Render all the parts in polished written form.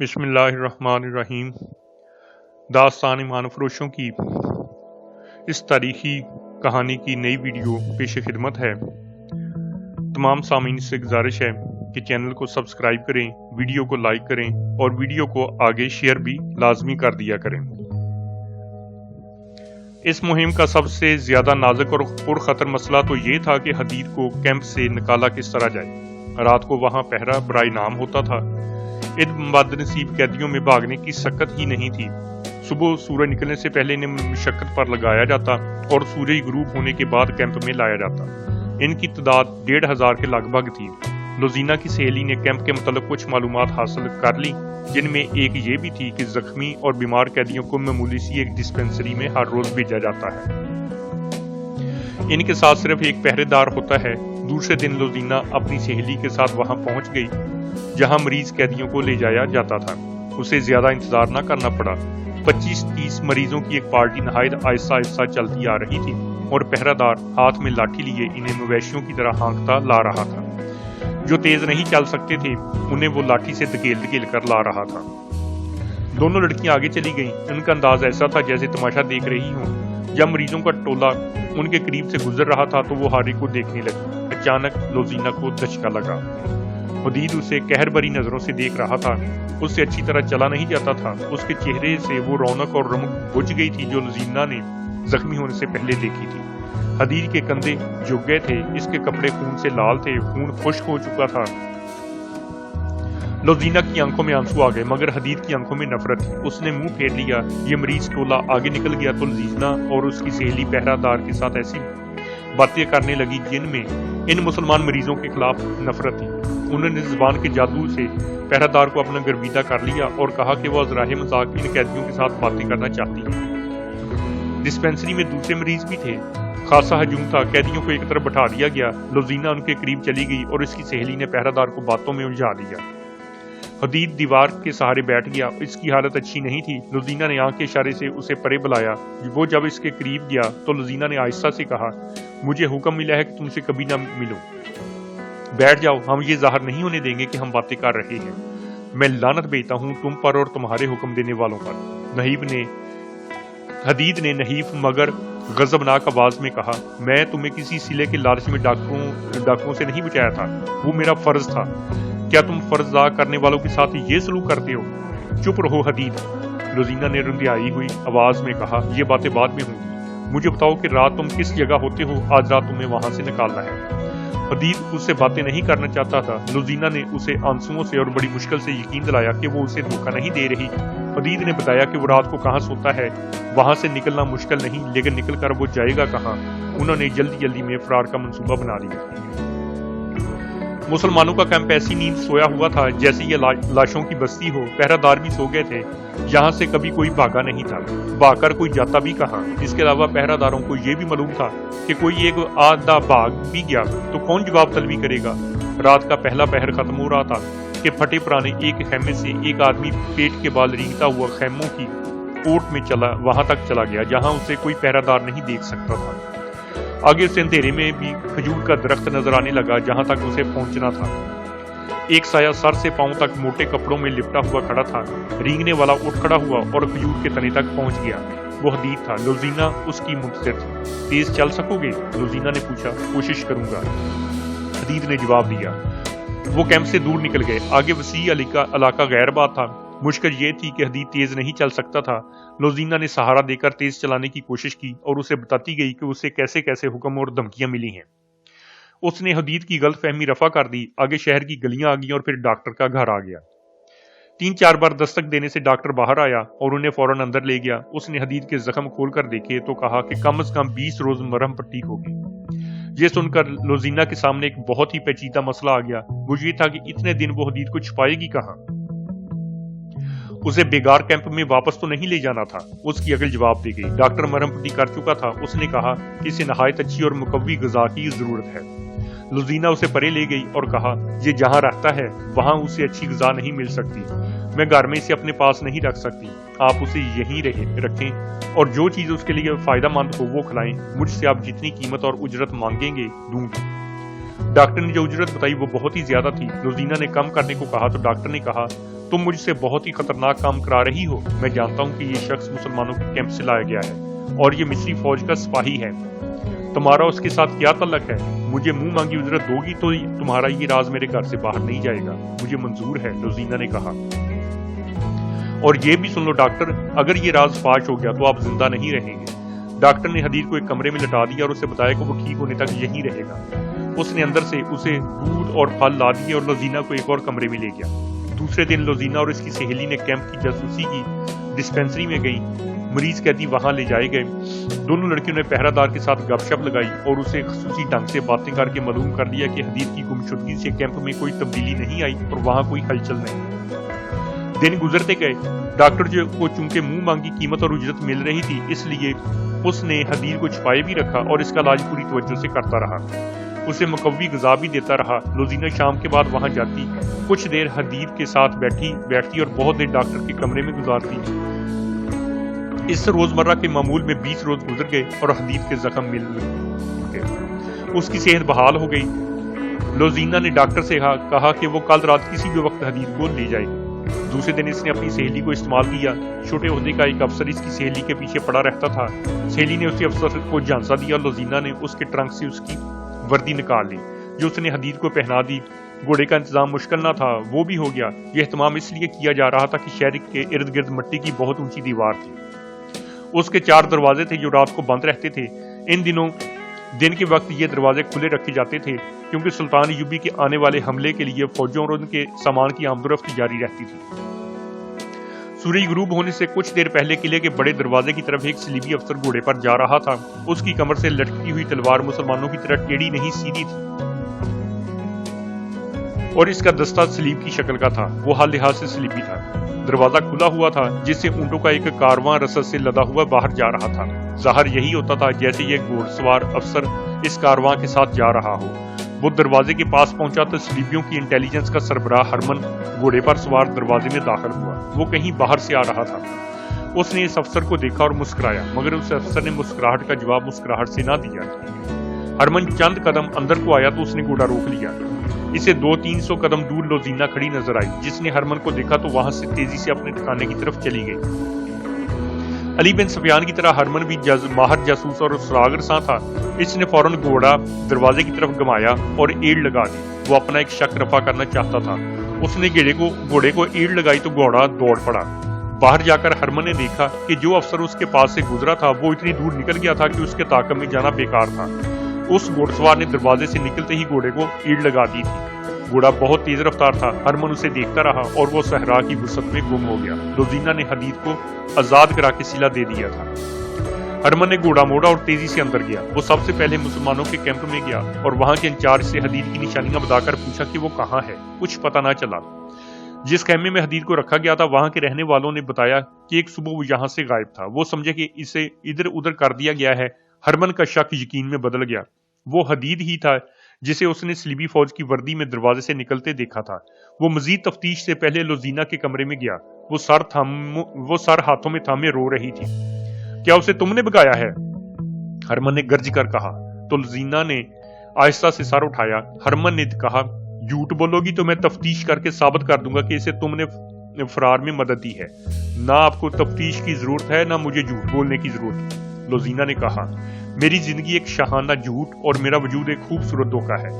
بسم اللہ الرحمن الرحیم۔ داستان ایمان فروشوں کی اس تاریخی کہانی کی نئی ویڈیو پیش خدمت ہے۔ تمام سامعین سے گزارش ہے کہ چینل کو سبسکرائب کریں، ویڈیو کو لائک کریں اور ویڈیو کو آگے شیئر بھی لازمی کر دیا کریں۔ اس مہم کا سب سے زیادہ نازک اور پرخطر مسئلہ تو یہ تھا کہ حدید کو کیمپ سے نکالا کس طرح جائے۔ رات کو وہاں پہرا برائے نام ہوتا تھا۔ ان بد نصیب قیدیوں میں بھاگنے کی سکت ہی نہیں تھی۔ صبح سورج نکلنے سے پہلے انہیں مشقت پر لگایا جاتا اور سورج غروب ہونے کے بعد کیمپ میں لایا جاتا۔ ان کی تعداد 1500 کے لگ بھگ تھی۔ لوزینا کی سہیلی نے کیمپ کے متعلق کچھ معلومات حاصل کر لی، جن میں ایک یہ بھی تھی کہ زخمی اور بیمار قیدیوں کو معمولی سی ایک ڈسپنسری میں ہر روز بھیجا جاتا ہے۔ ان کے ساتھ صرف ایک پہرے دار ہوتا ہے۔ دوسرے دن لوزینا اپنی سہیلی کے ساتھ وہاں پہنچ گئی جہاں مریض قیدیوں کو لے جایا جاتا تھا۔ اسے زیادہ انتظار نہ کرنا پڑا۔ 25-30 مریضوں کی ایک پارٹی نہایت آہستہ آہستہ چلتی آ رہی تھی اور پہرہ دار ہاتھ میں لاٹھی لیے انہیں مویشیوں کی طرح ہانکتا لا رہا تھا۔ جو تیز نہیں چل سکتے تھے انہیں وہ لاٹھی سے دھکیل کر لا رہا تھا۔ دونوں لڑکیاں آگے چلی گئیں۔ ان کا انداز ایسا تھا جیسے تماشا دیکھ رہی ہوں۔ جب مریضوں کا ٹولہ ان کے قریب سے گزر رہا تھا تو وہ ہاری کو دیکھنے لگی۔ اچانک لوزینا کو دھچکا لگا۔ حدید اسے قہر بری نظروں سے دیکھ رہا تھا۔ اس سے اچھی طرح چلا نہیں جاتا تھا۔ اس کے چہرے سے وہ رونق اور رمق بجھ گئی تھی جو لوزینا نے زخمی ہونے سے پہلے دیکھی تھی۔ حدید کے کندھے جھک گئے تھے، اس کے کپڑے خون سے لال تھے، خون خشک ہو چکا تھا۔ لوزینا کی آنکھوں میں آنسو آ گئے مگر حدید کی آنکھوں میں نفرت تھی۔ اس نے منہ پھیر لیا۔ یہ مریض ٹولہ آگے نکل گیا تو لوزینا اور اس کی سہیلی پہرہ دار کے ساتھ ایسی باتیں کرنے لگی جن میں ان مسلمان مریضوں کے خلاف نفرت تھی۔ انہوں نے زبان کے جادو سے پہرہ دار کو اپنا گرویدہ کر لیا اور کہا کہ وہ ازراہ مذاق ان قیدیوں کے ساتھ باتیں کرنا چاہتی ہے۔ ڈسپنسری میں دوسرے مریض بھی تھے۔ خاصا ہجوم تھا۔ قیدیوں کو ایک طرف بٹھا دیا گیا۔ لوزینا ان کے قریب چلی گئی اور اس کی سہیلی نے پہرہ دار کو باتوں میں الجھا دیا۔ حدید دیوار کے سہارے بیٹھ گیا۔ اس کی حالت اچھی نہیں تھی۔ لوزینا نے آنکھ کے اشارے سے اسے پرے بلایا۔ وہ جب اس کے قریب گیا تو لوزینا نے آہستہ سے کہا، مجھے حکم ملا ہے کہ تم سے کبھی نہ ملو۔ بیٹھ جاؤ، ہم یہ ظاہر نہیں ہونے دیں گے کہ ہم باتیں کر رہے ہیں۔ میں لعنت بھیجتا ہوں تم پر اور تمہارے حکم دینے والوں پر۔ حدید نے نحیف مگر غضبناک آواز میں کہا، میں تمہیں کسی سلے کے لالچ میں ڈاکوؤں سے نہیں بچایا تھا۔ وہ میرا فرض تھا۔ کیا تم فرض ادا کرنے والوں کے ساتھ یہ سلوک کرتے ہو؟ چپ رہو حدید، لوزینا نے رندیائی ہوئی آواز میں کہا، یہ باتیں بعد میں ہوں گی۔ مجھے بتاؤ کہ رات تم کس جگہ ہوتے ہو؟ آج رات تمہیں وہاں سے نکالنا ہے۔ حدید اس سے باتیں نہیں کرنا چاہتا تھا۔ لوزینا نے اسے آنسوؤں سے اور بڑی مشکل سے یقین دلایا کہ وہ اسے دھوکہ نہیں دے رہی۔ حدید نے بتایا کہ وہ رات کو کہاں سوتا ہے۔ وہاں سے نکلنا مشکل نہیں، لیکن نکل کر وہ جائے گا کہاں؟ انہوں نے جلدی میں فرار کا منصوبہ بنا لیا۔ مسلمانوں کا کیمپ ایسی نیند سویا ہوا تھا جیسے یہ لاشوں کی بستی ہو۔ پہرہ دار بھی سو گئے تھے۔ یہاں سے کبھی کوئی بھاگا نہیں تھا۔ بھاگ کر کوئی جاتا بھی کہاں؟ اس کے علاوہ پہرہ داروں کو یہ بھی معلوم تھا کہ کوئی ایک آدھا بھاگ بھی گیا تو کون جواب طلبی کرے گا۔ رات کا پہلا پہر ختم ہو رہا تھا کہ پھٹے پرانے ایک خیمے سے ایک آدمی پیٹ کے بال رینگتا ہوا خیموں کی کوٹ میں وہاں تک چلا گیا جہاں اسے کوئی پہرہ دار نہیں دیکھ سکتا تھا۔ آگے سے اندھیرے میں بھی کھجور کا درخت نظر آنے لگا جہاں تک اسے پہنچنا تھا۔ ایک سایہ سر سے پاؤں تک موٹے کپڑوں میں لپٹا ہوا کھڑا تھا۔ رینگنے والا اٹھ کھڑا ہوا اور کھجور کے تنے تک پہنچ گیا۔ وہ حدید تھا۔ لوزینا اس کی منتظر تھی۔ تیز چل سکو گے؟ لوزینا نے پوچھا۔ کوشش کروں گا، حدید نے جواب دیا۔ وہ کیمپ سے دور نکل گئے۔ آگے وسیع علاقہ غیر آباد تھا۔ مشکل یہ تھی کہ حدید تیز نہیں چل سکتا تھا۔ لوزینا نے سہارا دے کر تیز چلانے کی کوشش کی اور اسے بتاتی گئی کہ اسے کیسے کیسے حکم اور دھمکیاں ملی ہیں۔ اس نے حدید کی غلط فہمی رفع کر دی۔ آگے شہر کی گلیاں آگئی اور پھر ڈاکٹر کا گھر آ گیا۔ 3-4 بار دستک دینے سے ڈاکٹر باہر آیا اور انہیں فوراً اندر لے گیا۔ اس نے حدید کے زخم کھول کر دیکھے تو کہا کہ کم از کم 20 روز مرہم پٹی ہوگی۔ یہ سن کر لوزینا کے سامنے ایک بہت ہی پیچیدہ مسئلہ آ گیا۔ وہ یہ تھا کہ اتنے دن وہ حدید کو چھپائے گی کہاں؟ اسے بیگار کیمپ میں واپس تو نہیں لے جانا تھا۔ اس کی عقل جواب دے گئی۔ ڈاکٹر مرہم پٹی کر چکا تھا۔ اس نے کہا کہ اسے نہایت اچھی اور مقوی غذا کی ضرورت ہے۔ لوزینا اسے پرے لے گئی اور کہا، یہ جہاں رہتا ہے وہاں اسے اچھی غذا نہیں مل سکتی۔ میں گھر میں اسے اپنے پاس نہیں رکھ سکتی۔ آپ اسے یہیں رکھیں اور جو چیز اس کے لیے فائدہ مند ہو وہ کھلائیں۔ مجھ سے آپ جتنی قیمت اور اجرت مانگیں گے دوں گی۔ ڈاکٹر نے جو اجرت بتائی وہ بہت ہی زیادہ تھی۔ لوزینا نے کم کرنے کو کہا تو ڈاکٹر نے کہا تم مجھ سے بہت ہی خطرناک کام کرا رہی ہو. میں جانتا ہوں کہ یہ شخص مسلمانوں کے کیمپ سے لایا گیا ہے اور یہ مصری فوج کا سپاہی ہے. تمہارا اس کے ساتھ کیا تعلق ہے؟ مجھے منہ مانگی اجرت دوگی تو تمہارا یہ راز میرے گھر سے باہر نہیں جائے گا. مجھے منظور ہے، لوزینا نے کہا. اور یہ بھی سن لو ڈاکٹر، اگر یہ راز فاش ہو گیا تو آپ زندہ نہیں رہیں گے. ڈاکٹر نے حدید کو ایک کمرے میں لٹا دیا اور اسے بتایا کہ وہ ٹھیک ہونے تک یہیں رہے گا. اس نے اندر سے اسے دودھ اور پھل لا دیے اور لوزینا کو ایک اور کمرے میں لے گیا. دوسرے دن لوزینا اور اس کی سہیلی نے کیمپ کی جاسوسی کی. ڈسپینسری میں گئی، مریض قیدی وہاں لے جائے گئے. دونوں لڑکیوں نے پہرہ دار کے ساتھ گپ شپ لگائی اور اسے خصوصی ڈھنگ سے باتیں کر کے معلوم کر دیا کہ حدید کی گمشدگی سے کیمپ میں کوئی تبدیلی نہیں آئی اور وہاں کوئی ہلچل نہیں. دن گزرتے گئے. ڈاکٹر کو چونکہ منہ مانگی قیمت اور اجرت مل رہی تھی، اس لیے اس نے حدید کو چھپائے بھی رکھا اور اس کا علاج پوری توجہ سے کرتا رہا. اسے مقوی غذا بھی دیتا رہا. لوزینا شام کے بعد وہاں جاتی، کچھ دیر حدید کے ساتھ بیٹھتی اور بہت دیر ڈاکٹر کے کمرے میں گزارتی. اس روزمرہ کے معمول میں 20 روز گزر گئے اور حدید کے زخم مل گئے. اس کی صحت بحال ہو گئی. لوزینا نے ڈاکٹر سے کہا کہ وہ کل رات کسی بھی وقت حدید کو لے جائے. دوسرے دن اس نے اپنی سہیلی کو استعمال کیا. چھوٹے عہدے کا ایک افسر اس کی سہیلی کے پیچھے پڑا رہتا تھا. سہیلی نے اسی افسر کو جھانسا دیا. لوزینا نے اس کے ٹرنک سے اس کی وردی نکال لی جو اس نے حدید کو پہنا دی. گھوڑے کا انتظام مشکل نہ تھا، وہ بھی ہو گیا. یہ اہتمام اس لیے کیا جا رہا تھا کہ شہر کے ارد گرد مٹی کی بہت اونچی دیوار تھی. اس کے 4 دروازے تھے جو رات کو بند رہتے تھے. ان دنوں دن کے وقت یہ دروازے کھلے رکھے جاتے تھے کیونکہ سلطان ایوبی کے آنے والے حملے کے لیے فوجوں اور ان کے سامان کی آمد و رفت جاری رہتی تھی. سورج غروب ہونے سے کچھ دیر پہلے قلعے کے بڑے دروازے کی طرف ایک صلیبی افسر گھوڑے پر جا رہا تھا. اس کی کمر سے لٹکی ہوئی تلوار مسلمانوں کی طرح ٹیڑھی نہیں سیدھی تھی اور اس کا دستہ سلیب کی شکل کا تھا. وہ ہر لحاظ سے سلیبی تھا. دروازہ کھلا ہوا تھا جس سے اونٹوں کا ایک کارواں رسد سے لدا ہوا باہر جا رہا تھا. ظاہر یہی ہوتا تھا جیسے یہ گھوڑ سوار افسر اس کارواں کے ساتھ جا رہا ہو. وہ دروازے کے پاس پہنچا تو سلیبیوں کی انٹیلیجنس کا سربراہ ہرمن گھوڑے پر سوار دروازے میں داخل ہوا. وہ کہیں باہر سے آ رہا تھا. اس نے اس افسر کو دیکھا اور مسکرایا، مگر اس افسر نے مسکراہٹ کا جواب مسکراہٹ سے نہ دیا. ہرمن چند قدم اندر کو آیا تو اس نے گھوڑا روک لیا. اسے 200-300 قدم دور لوزینا کھڑی نظر آئی. جس نے ہرمن کو دیکھا تو وہاں سے تیزی سے اپنے ٹھکانے کی طرف چلی گئی. علی بن سفیان کی طرح ہرمن بھی ماہر جاسوس اور سراغ رساں تھا. اس نے فوراً گھوڑا دروازے کی طرف گمایا اور ایڑ لگا دی. وہ اپنا ایک شک رفع کرنا چاہتا تھا. اس نے گھوڑے کو ایڑ لگائی تو گھوڑا دوڑ پڑا. باہر جا کر ہرمن نے دیکھا کہ جو افسر اس کے پاس سے گزرا تھا وہ اتنی دور نکل گیا تھا کہ اس کے تعاقب میں جانا بیکار تھا. اس گھوڑ سوار نے دروازے سے نکلتے ہی گھوڑے کو ایڑ لگا دی تھی. گھوڑا بہت تیز رفتار تھا. ہرمن اسے دیکھتا رہا اور وہ صحرا کی وسعت میں گم ہو گیا. لوزینا نے حدید کو آزاد کرا کے سلا دے دیا تھا. ہرمن نے گھوڑا موڑا اور تیزی سے اندر گیا. وہ سب سے پہلے مسلمانوں کے کیمپ میں گیا اور وہاں کے انچارج سے حدید کی نشانیاں بتا کر پوچھا کہ وہ کہاں ہے. کچھ پتہ نہ چلا. جس خیمے میں حدید کو رکھا گیا تھا وہاں کے رہنے والوں نے بتایا کہ ایک صبح وہ یہاں سے غائب تھا. وہ سمجھے کہ اسے ادھر ادھر کر دیا گیا ہے. ہرمن کا شک یقین میں بدل گیا. وہ حدید ہی تھا جسے اس نے سلیبی فوج کی وردی میں دروازے سے نکلتے دیکھا تھا. وہ مزید تفتیش سے پہلے لوزینا کے کمرے میں گیا. وہ سر ہاتھوں میں تھامے رو رہی تھی. کیا اسے تم نے بگایا ہے؟ ہرمن نے گرج کر کہا. تو لوزینا نے آہستہ سے سر اٹھایا. ہرمن نے کہا، جھوٹ بولو گی تو میں تفتیش کر کے ثابت کر دوں گا کہ اسے تم نے فرار میں مدد دی ہے. نہ آپ کو تفتیش کی ضرورت ہے نہ مجھے جھوٹ بولنے کی ضرورت. لوزینا نے کہا، میری زندگی ایک شاہانہ جھوٹ اور میرا وجود ایک خوبصورت دھوکہ ہے.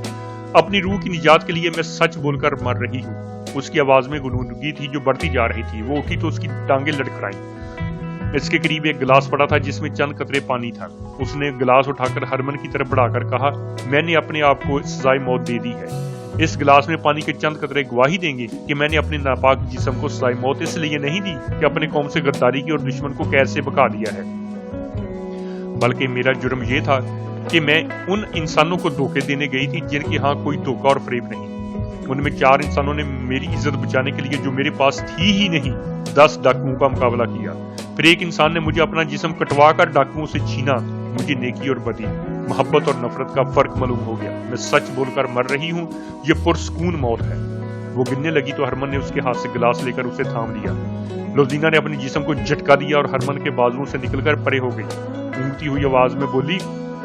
اپنی روح کی نجات کے لیے میں سچ بول کر مر رہی ہوں. اس کی آواز میں غنودگی تھی جو بڑھتی جا رہی تھی. وہ اٹھی تو اس کی ٹانگیں لڑکھڑائیں. اس کے قریب ایک گلاس پڑا تھا جس میں چند قطرے پانی تھا. اس نے گلاس اٹھا کر ہرمن کی طرف بڑھا کر کہا، میں نے اپنے آپ کو سزائے موت دے دی ہے. اس گلاس میں پانی کے چند قطرے گواہی دیں گے کہ میں نے اپنے ناپاک جسم کو سزائے موت اس لیے نہیں دی کہ اپنے قوم سے غداری کی اور دشمن کو قید سے بھگا دیا ہے، بلکہ میرا جرم یہ تھا کہ میں ان انسانوں کو دھوکے دینے گئی تھی جن کے ہاں کوئی دھوکہ اور فریب نہیں. ان میں 4 انسانوں نے میری عزت بچانے کے لیے جو میرے پاس تھی ہی نہیں 10 ڈاکوؤں کا مقابلہ کیا. پھر ایک انسان نے مجھے اپنا جسم کٹوا کر ڈاکوؤں سے چھینا. مجھے نیکی اور بدی، محبت اور نفرت کا فرق معلوم ہو گیا. میں سچ بول کر مر رہی ہوں. یہ پرسکون موت ہے. وہ گننے لگی تو ہرمن نے اس کے ہاتھ سے گلاس لے کر اسے تھام لیا. لوزینا نے اپنے جسم کو جھٹکا دیا اور ہرمن کے بازوؤں سے نکل کر پرے ہو گئی. اونگتی ہوئی آواز میں بولی،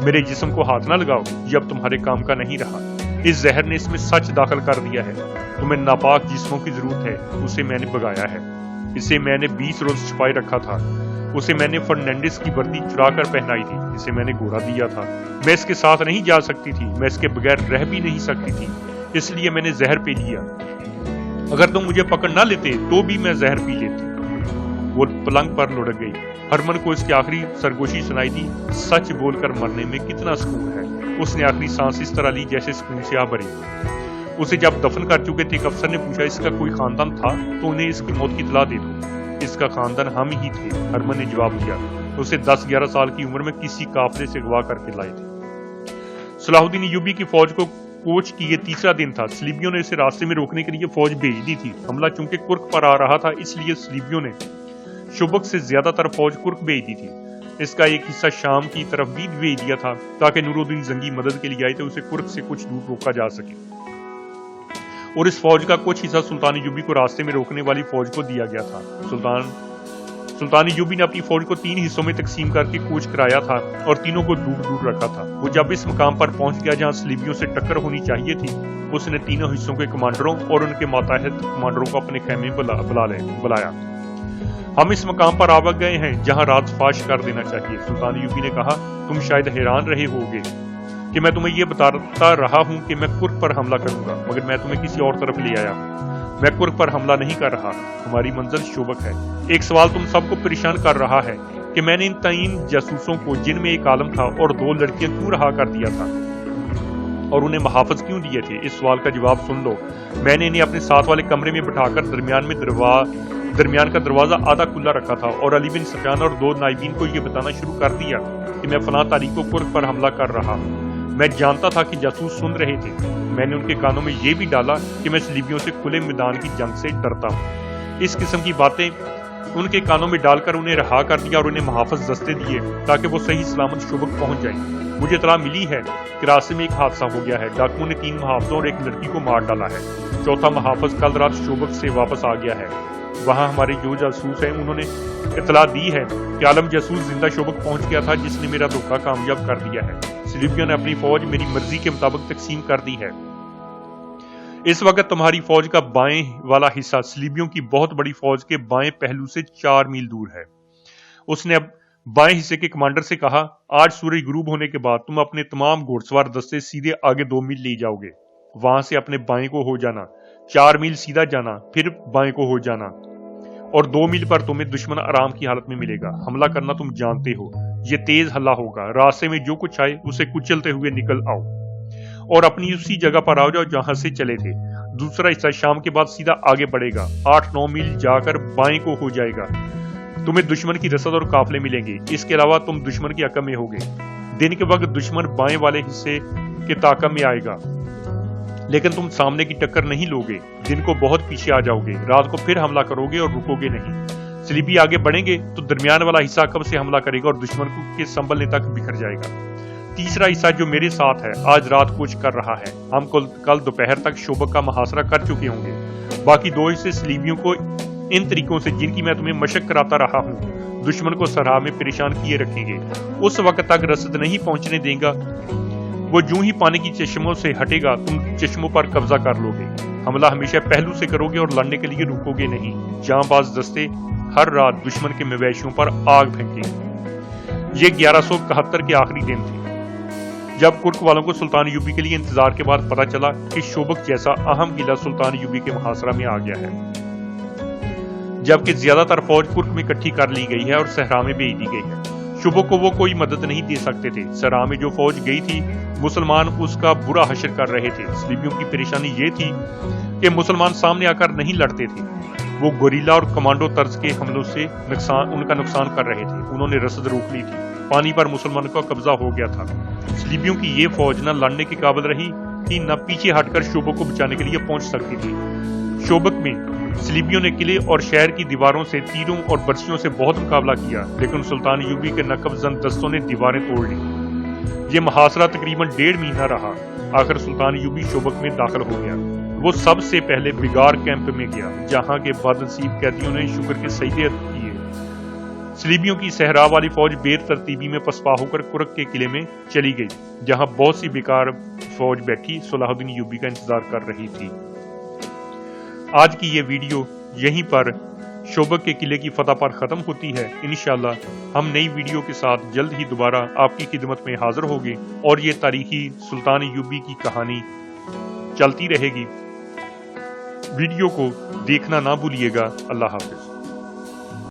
میرے جسم کو ہاتھ نہ لگاؤ، یہ اب تمہارے کام کا نہیں رہا. اس زہر نے اس میں سچ داخل کر دیا ہے۔ تمہیں ناپاک جسموں کی ضرورت ہے، اسے میں نے بگایا ہے۔ اسے میں نے 20 روز چھپائے رکھا تھا۔ اسے میں نے فرنینڈس کی وردی چرا کر پہنائی تھی۔ اسے میں نے گھوڑا دیا تھا۔ میں اس کے ساتھ نہیں جا سکتی تھی، میں اس کے بغیر رہ بھی نہیں سکتی تھی، اس لیے میں نے زہر پی لیا۔ اگر تم مجھے پکڑ نہ لیتے تو بھی میں زہر پی لیتی۔ وہ پلنگ پر لڑک گئی۔ ہرمن کو اس کی آخری سرگوشی سنائی دی، سچ بول کر مرنے میں کتنا سکون ہے۔ اس نے آخری سانس اس طرح لی جیسے سکون سے آ بھری۔ اسے جب دفن کر چکے تھے، ایک افسر نے پوچھا اس کا کوئی خاندان تھا تو انہیں اس کی موت کی اطلاع دے دو۔ اس کا خاندان ہم ہی تھے، ہرمن نے جواب دیا۔ اسے 10-11 سال کی عمر میں کسی قافلے سے اغوا کر کے لائے تھے۔ صلاح الدین ایوبی کی فوج کو کوچ کی یہ تیسرا دن تھا۔ صلیبیوں نے اسے راستے میں روکنے کے لیے فوج بھیج دی تھی۔ حملہ چونکہ کرک پر آ رہا تھا، اس لیے صلیبیوں نے شبک سے زیادہ تر فوج کرک بھیج دی تھی۔ اس کا ایک حصہ شام کی طرف بھی بھیج دیا تھا تاکہ نور الدین زنگی مدد کے لیے آئے تو اسے کرک سے کچھ دور روکا جا سکے، اور اس فوج کا کچھ حصہ سلطان ایوبی کو راستے میں روکنے والی فوج کو دیا گیا تھا۔ سلطان ایوبی نے اپنی فوج کو 3 حصوں میں تقسیم کر کے کوچ کرایا تھا اور تینوں کو دور دور رکھا تھا۔ وہ جب اس مقام پر پہنچ گیا جہاں صلیبیوں سے ٹکر ہونی چاہیے تھی، اس نے تینوں حصوں کے کمانڈروں اور ان کے ماتحت کمانڈروں کو اپنے خیمے بلایا۔ ہم اس مقام پر آ گئے ہیں جہاں رات فاش کر دینا چاہیے۔ سلطان ایوبی نے کہا، تم شاید حیران رہے ہوگے کہ میں تمہیں یہ بتاتا رہا ہوں کہ میں کرک پر حملہ کروں گا، مگر میں تمہیں کسی اور طرف لے آیا ہوں۔ میں کرک پر حملہ نہیں کر رہا، ہماری منزل شوبک ہے۔ ایک سوال تم سب کو پریشان کر رہا ہے کہ میں نے ان 3 جاسوسوں کو، جن میں ایک عالم تھا اور 2 لڑکیاں، کیوں رہا کر دیا تھا اور انہیں محافظ کیوں دیے تھے؟ اس سوال کا جواب سن لو۔ میں نے انہیں اپنے ساتھ والے کمرے میں بٹھا کر درمیان کا دروازہ آدھا کھلا رکھا تھا اور علی بن سفیان اور 2 نائبین کو یہ بتانا شروع کر دیا کہ میں فلاں تاریخ کو کرک پر حملہ کر رہا ہوں۔ میں جانتا تھا کہ جاسوس سن رہے تھے۔ میں نے ان کے کانوں میں یہ بھی ڈالا کہ میں صلیبیوں سے کھلے میدان کی جنگ سے ڈرتا ہوں۔ اس قسم کی باتیں ان کے کانوں میں ڈال کر انہیں رہا کر دیا اور انہیں محافظ دستے دیے تاکہ وہ صحیح سلامت شوبک پہنچ جائیں۔ مجھے اطلاع ملی ہے کہ راستے میں ایک حادثہ ہو گیا ہے۔ ڈاکوؤں نے 3 محافظوں اور ایک لڑکی کو مار ڈالا ہے۔ 4تھا محافظ کل رات شوبک سے واپس آ گیا ہے۔ وہاں ہمارے جو جاسوس ہیں انہوں نے اطلاع دی ہے کہ عالم جاسوس زندہ شوبک پہنچ گیا تھا جس نے میرا دھوکہ کامیاب کر دیا ہے۔ صلیبیوں نے اپنی فوج میری مرضی کے مطابق تقسیم کر دی ہے۔ اس وقت تمہاری فوج کا بائیں والا حصہ صلیبیوں کی بہت بڑی فوج کے بائیں پہلو سے 4 میل دور ہے۔ اس نے اب بائیں حصے کے کمانڈر سے کہا، آج سورج غروب ہونے کے بعد تم اپنے تمام گھوڑ سوار دستے سیدھے آگے 2 میل لے جاؤ گے۔ وہاں سے اپنے بائیں کو ہو جانا، 4 میل سیدھا جانا، پھر بائیں کو ہو جانا، اور 2 میل پر تمہیں دشمن آرام کی حالت میں ملے گا۔ حملہ کرنا تم جانتے ہو، یہ تیز حملہ ہوگا۔ راستے میں جو کچھ آئے اسے کچلتے ہوئے نکل آؤ اور اپنی اسی جگہ پر آ جاؤ جہاں سے چلے تھے۔ دوسرا حصہ شام کے بعد سیدھا آگے بڑھے گا، 8-9 میل جا کر بائیں کو ہو جائے گا۔ تمہیں دشمن کی رسد اور قافلے ملیں گے۔ اس کے علاوہ تم دشمن کے حق میں ہوگے۔ دن کے وقت دشمن بائیں والے حصے کے طاقت میں آئے گا، لیکن تم سامنے کی ٹکر نہیں لوگے۔ دن کو بہت پیچھے آ جاؤ گے، رات کو پھر حملہ کرو گے اور رکو گے نہیں۔ صلیبی آگے بڑھیں گے تو درمیان والا حصہ کب سے حملہ کرے گا اور دشمن کے سنبھلنے تک بکھر جائے گا۔ تیسرا حصہ جو میرے ساتھ ہے آج رات کوچ کر رہا ہے۔ ہم کل دوپہر تک شوبک کا محاصرہ کر چکے ہوں گے۔ باقی 2 حصے صلیبیوں کو ان طریقوں سے جن کی میں تمہیں مشق کراتا رہا ہوں دشمن کو صحرا میں پریشان کیے رکھیں گے۔ اس وقت تک رسد نہیں پہنچنے دیں گا۔ وہ جو ہی پانی کی چشموں سے ہٹے گا تم چشموں پر قبضہ کر لو گے۔ حملہ ہمیشہ پہلو سے کرو گے اور لڑنے کے لیے رکو گے نہیں۔ جاں باز دستے ہر رات دشمن کے مویشیوں پر آگ پھینکیں گے۔ یہ 1171 کے آخری دن تھے جب کرک والوں کو سلطان ایوبی کے لیے انتظار کے بعد پتہ چلا کہ شوبک جیسا اہم قلعہ سلطان ایوبی کے محاصرہ میں آ گیا ہے، جبکہ زیادہ تر فوج کرک میں اکٹھی کر لی گئی ہے اور صحرا میں بھیج دی گئی ہے۔ شوبک کو وہ کوئی مدد نہیں دے سکتے تھے۔ صحرا میں جو فوج گئی تھی مسلمان اس کا برا حشر کر رہے تھے۔ صلیبیوں کی پریشانی یہ تھی کہ مسلمان سامنے آ کر نہیں لڑتے تھے، وہ گوریلا اور کمانڈو طرز کے حملوں سے ان کا نقصان کر رہے تھے۔ انہوں نے رسد روک لی تھی، پانی پر مسلمانوں کا قبضہ ہو گیا تھا۔ صلیبیوں کی یہ فوج نہ لڑنے کے قابل رہی تھی نہ پیچھے ہٹ کر شوبک کو بچانے کے لیے پہنچ سکتی تھی۔ شوبک میں صلیبیوں نے قلعے اور شہر کی دیواروں سے تیروں اور برچیوں سے بہت مقابلہ کیا، لیکن سلطان ایوبی کے نقب زن دستوں نے دیواریں توڑ لی۔ یہ محاصرہ تقریباً 1.5 مہینہ رہا۔ آخر سلطان ایوبی شوبک میں داخل ہو گیا۔ وہ سب سے پہلے بگار کیمپ میں گیا، جہاں کے بد نصیب قیدیوں نے شکر کے سجدے کیے سلیبیوں کی صحرا والی فوج بیر ترتیبی میں پسپا ہو کر کرک کے قلعے میں چلی گئی، جہاں بہت سی بیکار فوج بیٹھی صلاح الدین ایوبی کا انتظار کر رہی تھی۔ آج کی یہ ویڈیو یہیں پر شوبک کے قلعے کی فتح پر ختم ہوتی ہے۔ انشاءاللہ ہم نئی ویڈیو کے ساتھ جلد ہی دوبارہ آپ کی خدمت میں حاضر ہوں گے اور یہ تاریخی سلطان ایوبی کی کہانی چلتی رہے گی۔ ویڈیو کو دیکھنا نہ بھولیے گا۔ اللہ حافظ۔